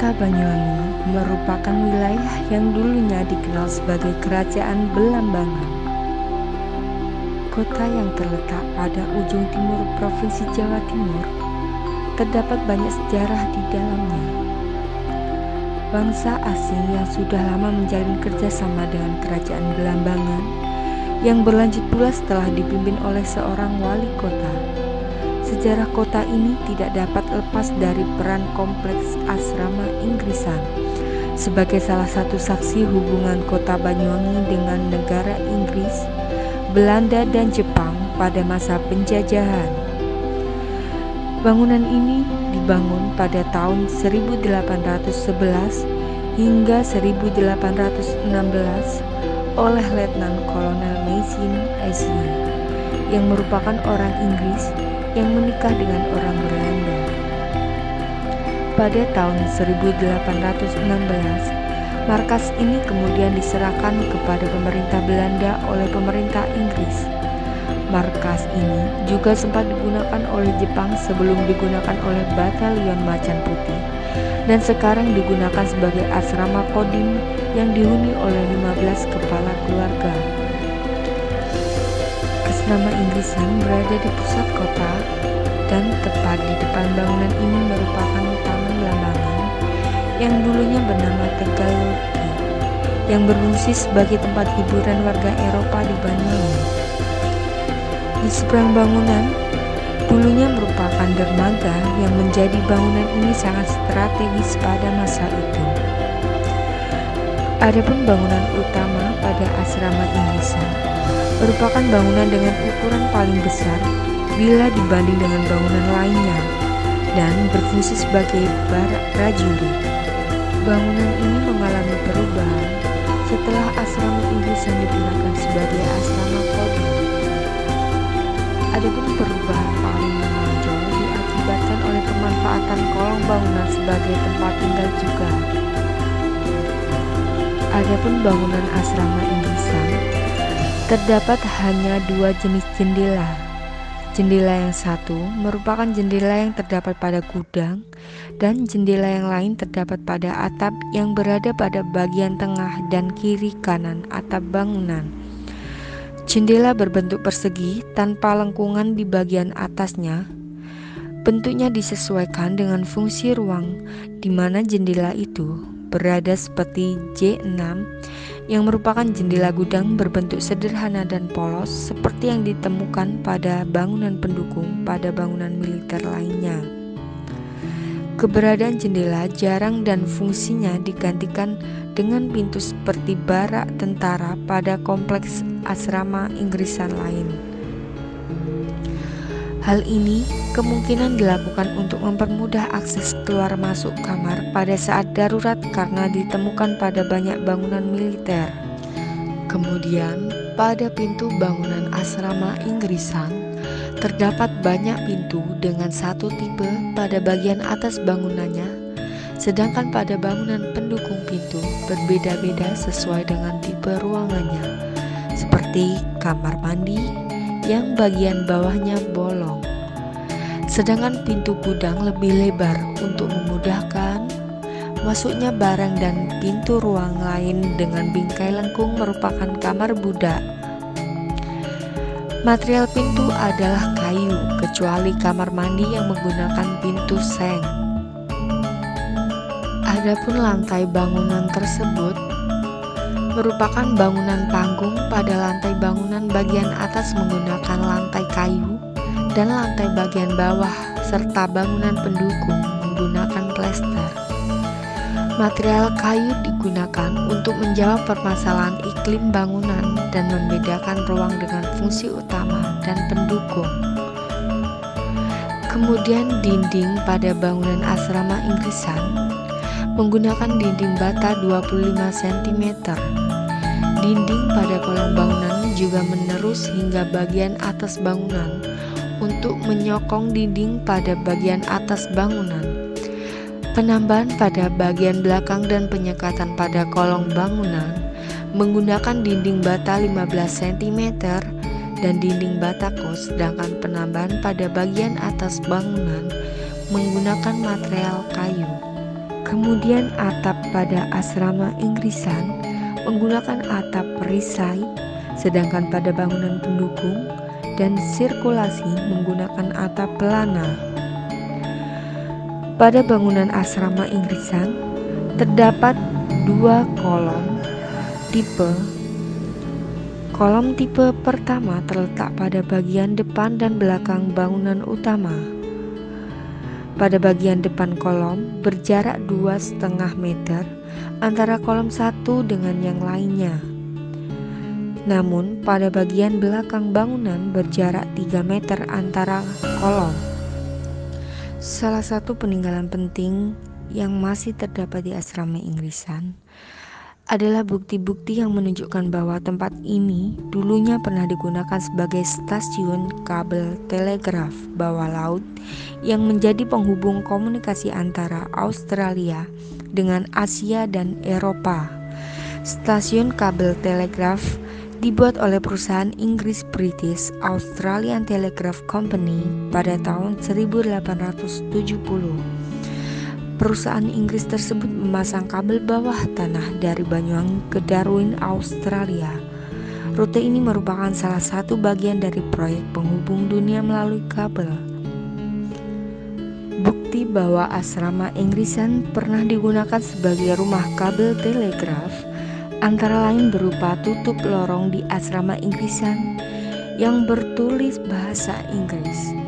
Kota Banyuwangi merupakan wilayah yang dulunya dikenal sebagai Kerajaan Belambangan. Kota yang terletak pada ujung timur Provinsi Jawa Timur, terdapat banyak sejarah di dalamnya. Bangsa asing yang sudah lama menjalin kerjasama dengan Kerajaan Belambangan, yang berlanjut pula setelah dipimpin oleh seorang wali kota. Sejarah kota ini tidak dapat lepas dari peran kompleks asrama Inggrisan sebagai salah satu saksi hubungan kota Banyuwangi dengan negara Inggris, Belanda, dan Jepang pada masa penjajahan. Bangunan ini dibangun pada tahun 1811 hingga 1816 oleh Letnan Kolonel Mason Ashley yang merupakan orang Inggris yang menikah dengan orang Belanda. Pada tahun 1816, markas ini kemudian diserahkan kepada pemerintah Belanda oleh pemerintah Inggris. Markas ini juga sempat digunakan oleh Jepang sebelum digunakan oleh Batalion Macan Putih, dan sekarang digunakan sebagai asrama Kodim yang dihuni oleh 15 kepala keluarga. Asrama Inggrisan berada di pusat kota, dan tepat di depan bangunan ini merupakan Taman Belambangan yang dulunya bernama Tegalogi, yang berfungsi sebagai tempat hiburan warga Eropa di Banyuwangi. Di seberang bangunan dulunya merupakan dermaga yang menjadi bangunan ini sangat strategis pada masa itu. Adapun bangunan utama pada asrama Inggrisan merupakan bangunan dengan ukuran paling besar bila dibanding dengan bangunan lainnya dan berfungsi sebagai barak prajurit. Bangunan ini mengalami perubahan setelah asrama Inggrisan digunakan sebagai asrama Kodim. Adapun perubahan paling menonjol diakibatkan oleh pemanfaatan kolong bangunan sebagai tempat tinggal juga. Adapun bangunan asrama Inggrisan terdapat hanya 2 jenis jendela. Jendela yang satu merupakan jendela yang terdapat pada gudang, dan jendela yang lain terdapat pada atap yang berada pada bagian tengah dan kiri kanan atap bangunan. Jendela berbentuk persegi tanpa lengkungan di bagian atasnya. Bentuknya disesuaikan dengan fungsi ruang di mana jendela itu berada, seperti J6 yang merupakan jendela gudang berbentuk sederhana dan polos seperti yang ditemukan pada bangunan pendukung pada bangunan militer lainnya. Keberadaan jendela jarang dan fungsinya digantikan dengan pintu seperti barak tentara pada kompleks asrama Inggrisan lain. Hal ini kemungkinan dilakukan untuk mempermudah akses keluar masuk kamar pada saat darurat karena ditemukan pada banyak bangunan militer. Kemudian, pada pintu bangunan asrama Inggrisan terdapat banyak pintu dengan satu tipe pada bagian atas bangunannya, sedangkan pada bangunan pendukung pintu berbeda-beda sesuai dengan tipe ruangannya, seperti kamar mandi yang bagian bawahnya bolong. Sedangkan pintu gudang lebih lebar untuk memudahkan masuknya barang, dan pintu ruang lain dengan bingkai lengkung merupakan kamar budak. Material pintu adalah kayu, kecuali kamar mandi yang menggunakan pintu seng. Adapun lantai bangunan tersebut merupakan bangunan panggung. Pada lantai bangunan bagian atas menggunakan lantai kayu, dan lantai bagian bawah serta bangunan pendukung menggunakan plester. Material kayu digunakan untuk menjawab permasalahan iklim bangunan dan membedakan ruang dengan fungsi utama dan pendukung. Kemudian dinding pada bangunan asrama Inggrisan menggunakan dinding bata 25 cm. Dinding pada kolong bangunan juga menerus hingga bagian atas bangunan untuk menyokong dinding pada bagian atas bangunan. Penambahan pada bagian belakang dan penyekatan pada kolong bangunan menggunakan dinding bata 15 cm dan dinding bata kos, sedangkan penambahan pada bagian atas bangunan menggunakan material kayu. Kemudian atap pada asrama Inggrisan menggunakan atap perisai, sedangkan pada bangunan pendukung dan sirkulasi menggunakan atap pelana. Pada bangunan asrama Inggrisan terdapat dua kolom tipe. Kolom tipe pertama terletak pada bagian depan dan belakang bangunan utama. Pada bagian depan kolom berjarak 2,5 meter antara kolom satu dengan yang lainnya. Namun pada bagian belakang bangunan berjarak 3 meter antara kolom. Salah satu peninggalan penting yang masih terdapat di asrama Inggrisan adalah bukti-bukti yang menunjukkan bahwa tempat ini dulunya pernah digunakan sebagai stasiun kabel telegraf bawah laut yang menjadi penghubung komunikasi antara Australia dengan Asia dan Eropa. Stasiun kabel telegraf dibuat oleh perusahaan Inggris British Australian Telegraph Company pada tahun 1870. Perusahaan Inggris tersebut memasang kabel bawah tanah dari Banyuwangi ke Darwin, Australia. Rute ini merupakan salah satu bagian dari proyek penghubung dunia melalui kabel. Bukti bahwa asrama Inggrisan pernah digunakan sebagai rumah kabel telegraf antara lain berupa tutup lorong di asrama Inggrisan yang bertulis bahasa Inggris.